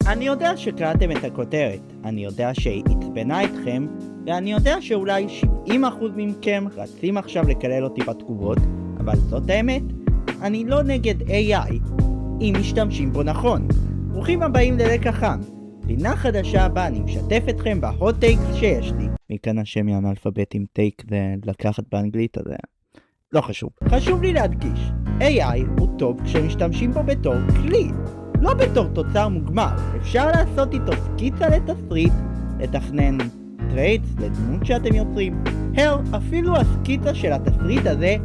אני יודע שקראתם את הכותרת, אני יודע שהיא עצבנה אתכם, ואני יודע שאולי 70% מכם רצים עכשיו לקלל אותי בתגובות, אבל זאת האמת, אני לא נגד AI, אם משתמשים בו נכון. ברוכים הבאים לרקע חם. פינה חדשה הבאה, אני משתף אתכם בהוט טייק שיש לי. מכאן השם האנאלפביתים טייק זה לקחת באנגלית, אז לא חשוב. חשוב לי להדגיש, AI הוא טוב כשמשתמשים בו בתור כלי, לא בתור תוצר מוגמר. אפשר לעשות איתו סקיצה לתסריט, לתכנן טרייטס לדמות שאתם יוצרים. אפילו הסקיצה של התסריט הזה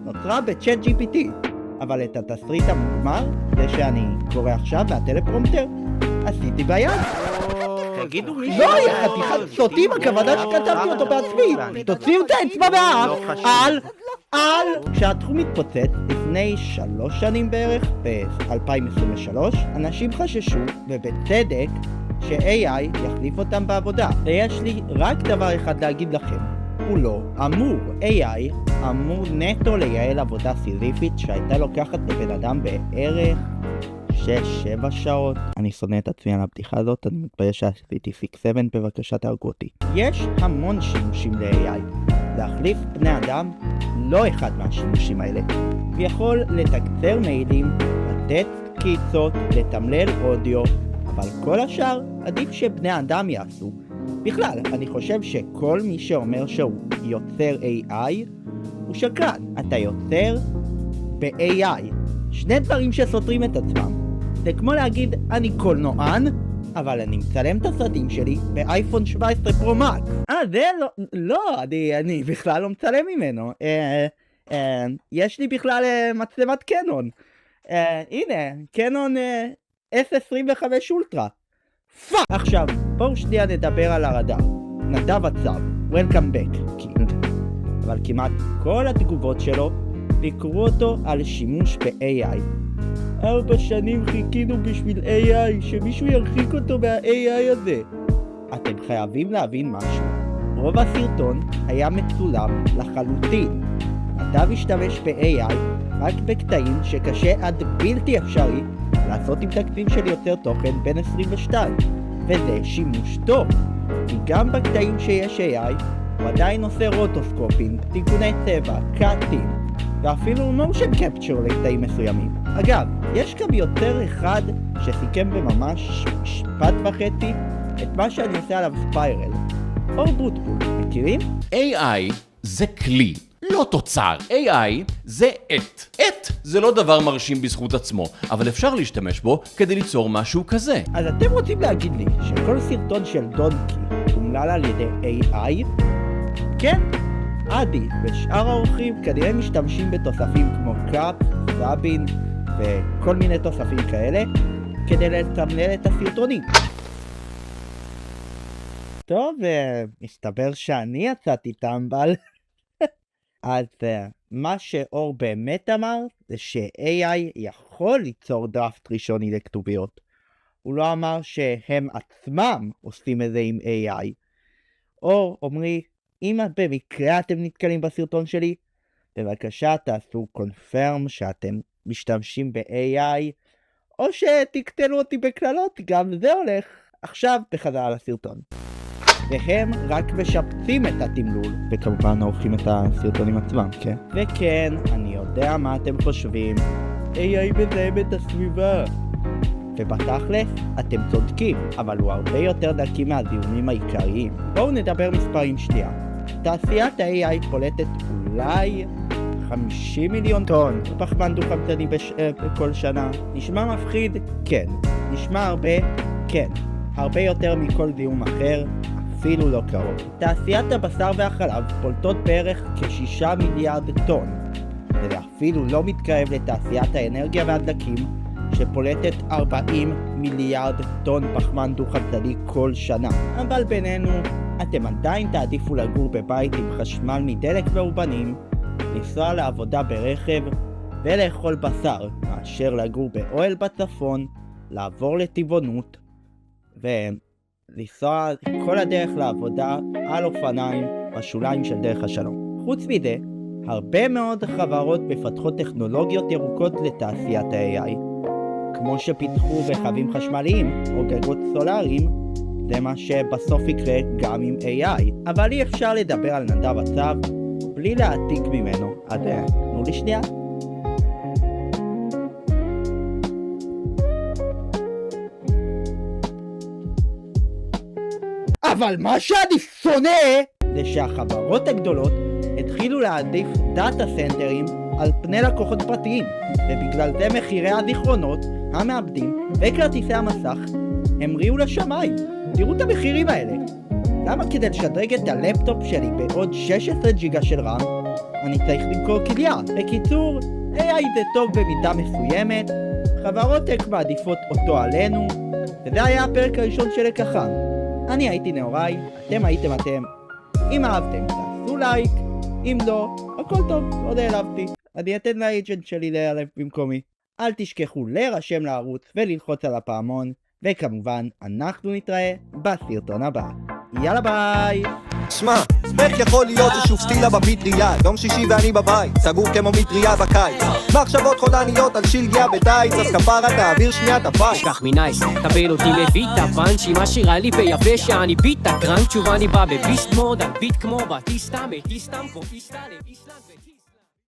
נוצרה בצ'אט GPT. אבל את התסריט המוגמר, זה שאני קורא עכשיו מהטלפרומפטר, עשיתי ביד. תגידו מי לא, יא חתיכת סוטים, הכוונה שכתבתי אותו בעצמי. תוציאו את האצבע מהאף. כשהתחום התפוצץ לפני 3 שנים בערך, ב-2023, אנשים חששו, ובצדק, ש-AI יחליף אותם בעבודה. ויש לי רק דבר אחד להגיד לכם, הוא לא אמור. AI אמור נטו לייעל עבודה סיזיפית שהייתה לוקחת לבן אדם בערך 6-7 שעות. אני שונא את עצמי על הבדיחה הזאת, אני מתבייש שעשיתי פיק 7, בבקשה תהרגו אותי. יש המון שימושים ל-AI. להחליף בני אדם, לא אחד מהשימושים האלה. הוא יכול לתקצר מיילים, לתת סקיצות, לתמלל אודיו, אבל כל השאר עדיף שבני אדם יעשו. בכלל, אני חושב שכל מי שאומר שהוא יוצר AI, הוא שקרן. אתה יוצר ב-AI. 2 דברים שסותרים את עצמם. זה כמו להגיד, אני קולנוען, אבל אני מצלם את הסרטים שלי באייפון 17 פרו מקס. זה לא, אני בכלל לא מצלם ממנו. יש לי בכלל מצלמת קנון. הנה, קנון S25 אולטרה. פאק! עכשיו, בואו שנייה נדבר על הרדאר. נדב עצב, Welcome back, קינג. אבל כמעט כל התגובות שלו ביקרו אותו על שימוש ב-AI. 4 שנים חיכינו בשביל AI, שמישהו ירחיק אותו מה-AI הזה. אתם חייבים להבין משהו. רוב הסרטון היה מצולם לחלוטין. נדב השתמש ב-AI רק בקטעים שקשה עד בלתי אפשרי לעשות עם תקציב של יוצר תוכן בין 22, וזה שימוש טוב. כי גם בקטעים שיש AI, הוא עדיין עושה רוטוסקופים, תיקוני צבע, קאטים, ואפילו מושן קפצ'ר לקטעים מסוימים. אגב, יש גם יותר אחד שסיכם בממש 1.5 משפט את מה שאני עושה עליו ספיירל. אור בוטבול, מכירים? AI זה כלי, לא תוצר. AI זה עט. זה לא דבר מרשים בזכות עצמו, אבל אפשר להשתמש בו כדי ליצור משהו כזה. אז אתם רוצים להגיד לי שכל סרטון של דונקי תומלל על ידי AI? כן, עדי ושאר האורחים כנראה משתמשים בתוספים כמו קאפ, סאבין וכל מיני תוספים כאלה כדי לתמלל את הסרטונים. טוב, מסתבר שאני יצאתי טמבל. אז מה שאור באמת אמר זה ש-AI יכול ליצור דראפט ראשוני לכתוביות. הוא לא אמר שהם עצמם עושים את זה עם AI. אור, אומרי, אם במקרה אתם נתקלים בסרטון שלי, בבקשה תעשו קונפרם שאתם משתמשים ב-AI, או שתקטלו אותי בקללות, גם זה הולך. עכשיו בחזרה לסרטון. והם רק משפצים את התמלול, וכמובן עורכים את הסרטונים עצמם, כן? וכן, אני יודע מה אתם חושבים, AI מזהם את הסביבה. ובתכלס, אתם צודקים, אבל הוא הרבה יותר נקי מהזיהומים העיקריים. בואו נדבר מספרים שנייה. תעשיית ה-AI פולטת אולי 50 מיליון טון פחמן דו-חמצני בכל שנה. נשמע מפחיד? כן. נשמע הרבה? כן. הרבה יותר מכל זיהום אחר, אפילו לא קרוב. תעשיית הבשר והחלב פולטות בערך כ6 מיליארד טון. וזה אפילו לא מתקרב לתעשיית האנרגיה והדלקים, שפולטת 40 מיליארד טון פחמן דו-חמצני כל שנה. אבל בינינו, אתם עדיין תעדיפו לגור בבית עם חשמל מדלק מאובנים, לנסוע לעבודה ברכב ולאכול בשר, מאשר לגור באוהל בצפון, לעבור לטבעונות ולנסוע כל הדרך לעבודה על אופניים בשוליים של דרך השלום. חוץ מזה, הרבה מאוד חברות מפתחות טכנולוגיות ירוקות לתעשיית ה-AI, כמו שפיתחו ברכבים חשמליים או גגות סולאריים, זה מה שבסוף יקרה גם עם AI. אבל אי אפשר לדבר על נדב עצר בלי להעתיק ממנו. אז תנו לי שנייה. אבל מה שאני שונא זה שהחברות הגדולות התחילו להעדיף דאטה סנטרים על פני לקוחות פרטיים, ובגלל זה מחירי הזיכרונות, המעבדים וכרטיסי המסך המריאו לשמיים. תראו את המחירים האלה. למה כדי לשדרג את הלפטופ שלי בעוד 16 ג'יגה של רם אני צריך למכור כליה? בקיצור, AI זה טוב במידה מסוימת, חברות טק מעדיפות אותו עלינו, וזה היה הפרק הראשון של לקחם. אני הייתי נאורי, אתם הייתם אתם. אם אהבתם, תעשו לייק, אם לא, הכל טוב, לא נעלבתי. אני אתן לאג'נט שלי להיעלב במקומי. אל תשכחו להירשם לערוץ וללחוץ על הפעמון, וכמובן, אנחנו נתראה בסרטון הבא. יאללה ביי! שמע, איך יכול להיות ששוב סטילה במטריה? יום שישי ואני בבית, סגור כמו מטריה בקיץ. מחשבות חודניות על שלגיה בטייץ, אז כפרה תעביר שנייה את הפייט. כך מנייס, קבל אותי מביא את הפאנץ' היא משאירה לי ביפה שאני ביט הקרנק. תשוב אני בא בביסט מוד, על ביט כמו בטיסטה, מטיסטם כמו טיסטה לאיסלנד.